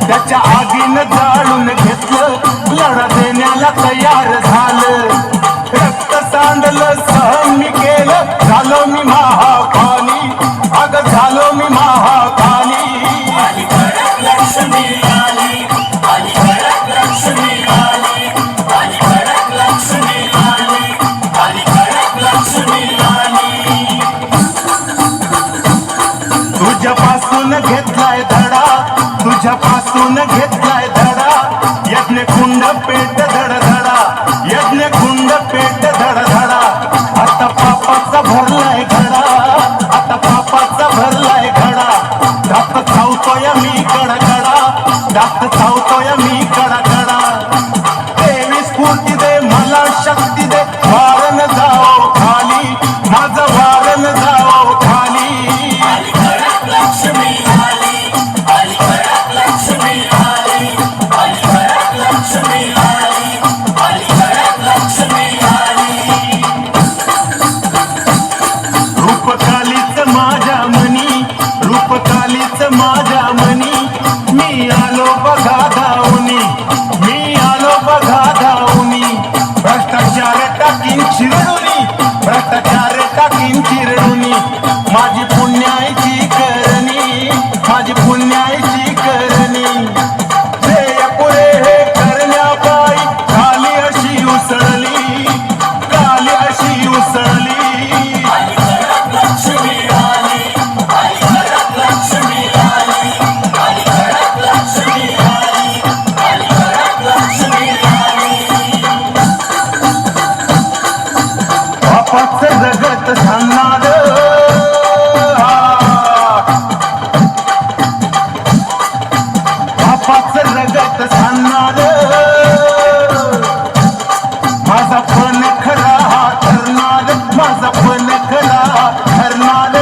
त्याच्या आगीनं जाळून घेतलं, लढा देण्याला तयार झालं. रक्त सांडलं सहन मी केलं, झालो मी महाकाली, अगं झालो मी महाकाली. आली कडक लक्ष्मी आली, आली कडक लक्ष्मी आली, आली कडक लक्ष्मी आली, आली कडक लक्ष्मी आली. तुझ्यापासून घेतलाय धडा, तुझ्यापासून घेतलाय धडा. यज्ञ कुंड पेट धड धडा, यज्ञ कुंड पेट धड धडा. आता पापाचा भरलाय घडा, आता पापाचा भरलाय घडा. दात चावतोय मी कडकडा, दात चावतोय मी कडकडा. देवी स्फूर्ती दे, मला शक्ती दे, वारण जाओ खाली, माझं वारण जाओ खाली. आली कडक लक्ष्मी आली, आली कडक लक्ष्मी आली, आली कडक लक्ष्मी आली, आली कडक लक्ष्मी आली. रूपकालीच माझ्या मनी, रूपकालीच माझ्या मनी. मी आलो बघा धावनी, मी आलो बघा धावनी. भ्रष्टाचार टाकीन चिरडुनी, भ्रष्टाचार टाकीन चिरडुनी. माझी पुण्याची करणी, माझी पुण्याची करणी. ध्येय पुढे हे करण्यापायी खाली अशी उसळली, खाली अशी उसळली. आली कडक लक्ष्मी आली, आली कडक लक्ष्मी आली, आली कडक लक्ष्मी आली, आली कडक लक्ष्मी आली. बापाचं जगत सांगणार, बापाचं जगत सांगणार. माझा पण खरा हा ठरणार, माझा पण खरा हा ठरणार.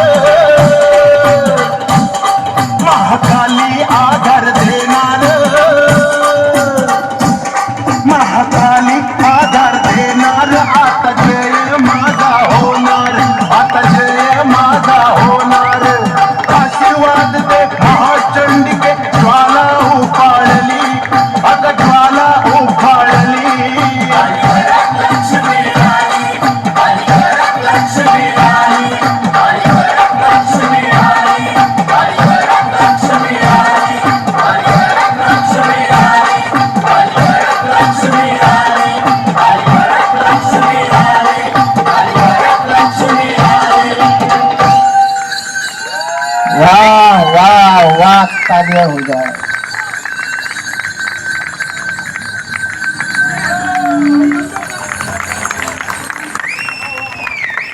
महाकाली आधार देणार, महाकाली आधार देणार. आता जय माझा होणार, आता जय माझा होणार. आशीर्वाद दे महाचंडिके, ज्वाला उफाळली, अगं ज्वाला उफाळली. आली कडक लक्ष्मी आली, आली कडक लक्ष्मी आली, आली कडक लक्ष्मी आली, आली कडक लक्ष्मी आली, आली कडक लक्ष्मी आली, आली कडक लक्ष्मी आली, आली कडक लक्ष्मी आली, आली कडक लक्ष्मी आली. वाह वाह वाह, तालियां हो जाए.